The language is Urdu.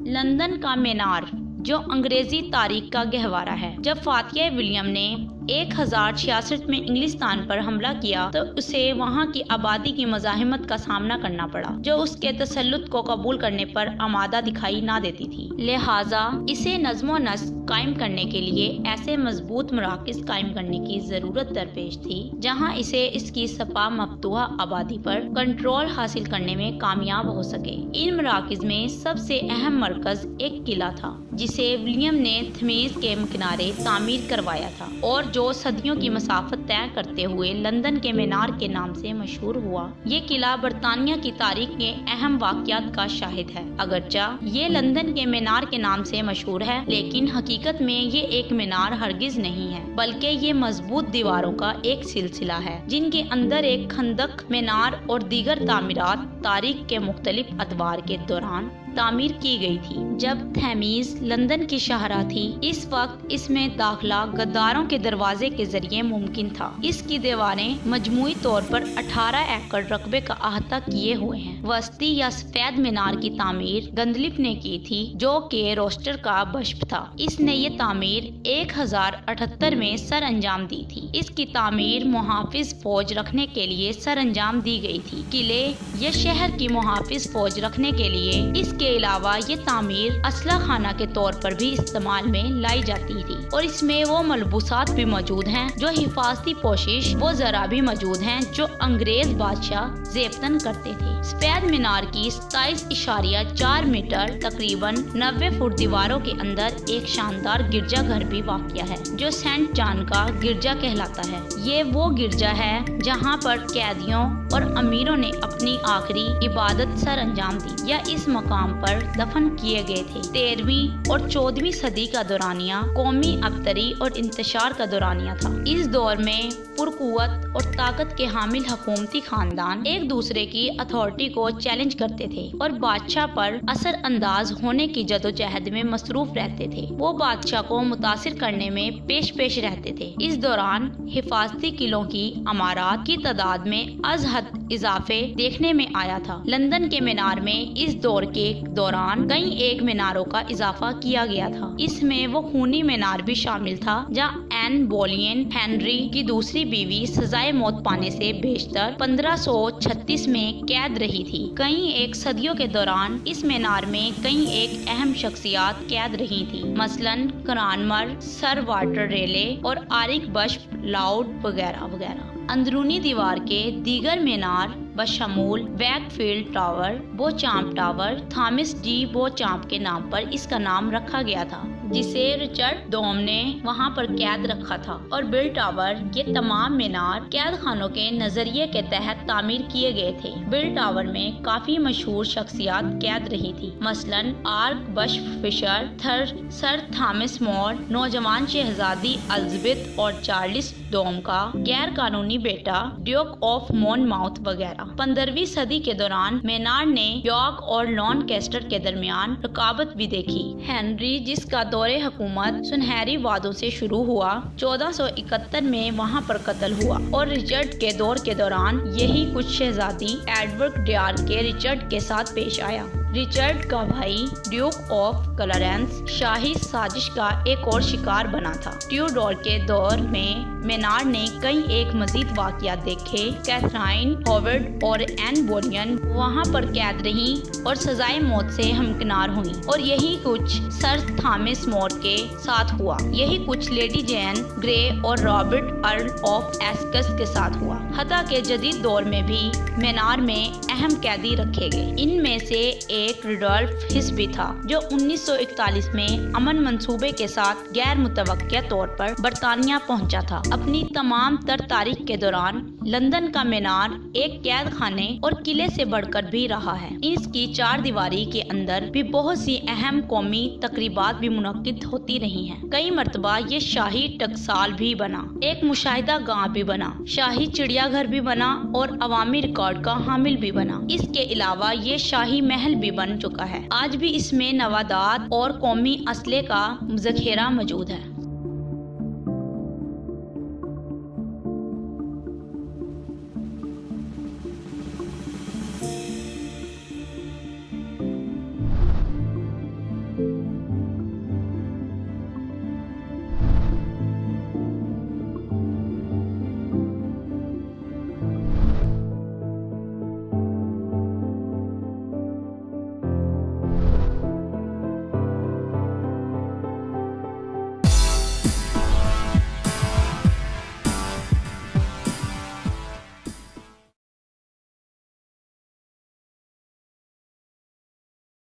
لندن کا مینار جو انگریزی تاریخ کا گہوارہ ہے۔ جب فاتح ولیم نے 1066 میں انگلستان پر حملہ کیا تو اسے وہاں کی آبادی کی مزاحمت کا سامنا کرنا پڑا جو اس کے تسلط کو قبول کرنے پر آمادہ دکھائی نہ دیتی تھی۔ لہٰذا اسے نظم و نسق قائم کرنے کے لیے ایسے مضبوط مراکز قائم کرنے کی ضرورت درپیش تھی جہاں اسے اس کی سپاہ مفتوحہ آبادی پر کنٹرول حاصل کرنے میں کامیاب ہو سکے۔ ان مراکز میں سب سے اہم مرکز ایک قلعہ تھا جسے ولیم نے تھیمز کے کنارے تعمیر کروایا تھا اور جو صدیوں کی مسافت طے کرتے ہوئے لندن کے مینار کے نام سے مشہور ہوا۔ یہ قلعہ برطانیہ کی تاریخ کے اہم واقعات کا شاہد ہے۔ اگرچہ یہ لندن کے مینار کے نام سے مشہور ہے لیکن حقیقت میں یہ ایک مینار ہرگز نہیں ہے بلکہ یہ مضبوط دیواروں کا ایک سلسلہ ہے جن کے اندر ایک خندق، مینار اور دیگر تعمیرات تاریخ کے مختلف ادوار کے دوران تعمیر کی گئی تھی۔ جب تھیمز لندن کی شاہراہ تھی اس وقت اس میں داخلہ غداروں کے دروازے کے ذریعے ممکن تھا۔ اس کی دیواریں مجموعی طور پر 18 ایکڑ رقبے کا احاطہ کیے ہوئے ہیں۔ وسطی یا سفید مینار کی تعمیر گندلف نے کی تھی جو کہ روسٹر کا بشپ تھا۔ اس نے یہ تعمیر 1078 میں سر انجام دی تھی۔ اس کی تعمیر محافظ فوج رکھنے کے لیے سر انجام دی گئی تھی۔ قلعے یا شہر کی محافظ فوج رکھنے کے لیے اس کے علاوہ یہ تعمیر اسلحہ خانہ کے طور پر بھی استعمال میں لائی جاتی تھی اور اس میں وہ ملبوسات بھی موجود ہیں جو حفاظتی پوشش وہ ذرا بھی موجود ہیں جو انگریز بادشاہ زیبتن کرتے تھے۔ سفید مینار کی 27.4 میٹر تقریباً 90 فٹ دیواروں کے اندر ایک شاندار گرجا گھر بھی واقع ہے جو سینٹ جان کا گرجا کہلاتا ہے۔ یہ وہ گرجا ہے جہاں پر قیدیوں اور امیروں نے اپنی آخری عبادت سر انجام دی یا اس مقام پر دفن کیے گئے تھے۔ 13ویں اور 14ویں صدی کا دورانیہ قومی ابتری اور انتشار کا دورانیہ تھا۔ اس دور میں پرقوت اور طاقت کے حامل حکومتی خاندان ایک دوسرے کی اتھارٹی کو چیلنج کرتے تھے اور بادشاہ پر اثر انداز ہونے کی جدوجہد میں مصروف رہتے تھے۔ وہ بادشاہ کو متاثر کرنے میں پیش رہتے تھے۔ اس دوران حفاظتی قلعوں کی عمارات کی تعداد میں از حد اضافے دیکھنے میں آیا تھا۔ لندن کے مینار میں اس دور کے دوران کئی ایک میناروں کا اضافہ کیا گیا تھا۔ اس میں وہ خونی مینار بھی شامل تھا جہاں این بولین ہنری کی دوسری بیوی سزائے موت پانے سے بیشتر 1536 میں قید رہی تھی۔ کئی ایک صدیوں کے دوران اس مینار میں کئی ایک اہم شخصیات قید رہی تھی، مثلاً کرانمر، سر واٹر ریلے اور آرک بشپ لاؤڈ وغیرہ وغیرہ۔ اندرونی دیوار کے دیگر مینار بشمول Wakefield Tower, Beauchamp Tower, Thomas de Beauchamp کے نام پر اس کا نام رکھا گیا تھا جسے رچرڈ دوم نے وہاں پر قید رکھا تھا، اور بل ٹاور۔ یہ تمام مینار قید خانوں کے نظریے کے تحت تعمیر کیے گئے تھے۔ بل ٹاور میں کافی مشہور شخصیات قید رہی تھی، مثلاً آرک بشپ فشر، سر تھامس مور، نوجوان شہزادی الزبتھ اور چارلس دوم کا غیر قانونی بیٹا ڈیوک آف مون ماؤتھ وغیرہ۔ 15ویں صدی کے دوران مینار نے یارک اور لانکیسٹر کے درمیان رقابت بھی دیکھی۔ ہنری، جس کا دور حکومت سنہری وادوں سے شروع ہوا، 1471 میں وہاں پر قتل ہوا، اور رچرڈ کے دور کے دوران یہی کچھ شہزادی ایڈورڈ ڈیار کے رچرڈ کے ساتھ پیش آیا۔ رچرڈ کا بھائی ڈیوک آف کلارنس شاہی سازش کا ایک اور شکار بنا تھا۔ ٹیوڈور کے دور میں مینار نے کئی ایک مزید واقعات دیکھے۔ کیتھرائن ہاورڈ اور این بولین وہاں پر قید رہیں اور سزائے موت سے ہمکنار ہوئیں، اور یہی کچھ سر تھامس مور کے ساتھ ہوا۔ یہی کچھ لیڈی جین گرے اور رابرٹ ارل آف ایسکس کے ساتھ ہوا۔ حتیٰ کہ جدید دور میں بھی مینار میں اہم قیدی رکھے گئے۔ ان میں سے ایک ریڈولف ہس بھی تھا جو 1941 میں امن منصوبے کے ساتھ غیر متوقع طور پر برطانیہ پہنچا تھا۔ اپنی تمام تر تاریخ کے دوران لندن کا مینار ایک قید خانے اور قلعے سے بڑھ کر بھی رہا ہے۔ اس کی 4 دیواری کے اندر بھی بہت سی اہم قومی تقریبات بھی منعقد ہوتی رہی ہیں۔ کئی مرتبہ یہ شاہی ٹکسال بھی بنا، ایک مشاہدہ گاہ بھی بنا، شاہی چڑیا گھر بھی بنا اور عوامی ریکارڈ کا حامل بھی بنا۔ اس کے علاوہ یہ شاہی محل بھی بن چکا ہے۔ آج بھی اس میں نوادرات اور قومی اسلحے کا ذخیرہ موجود ہے۔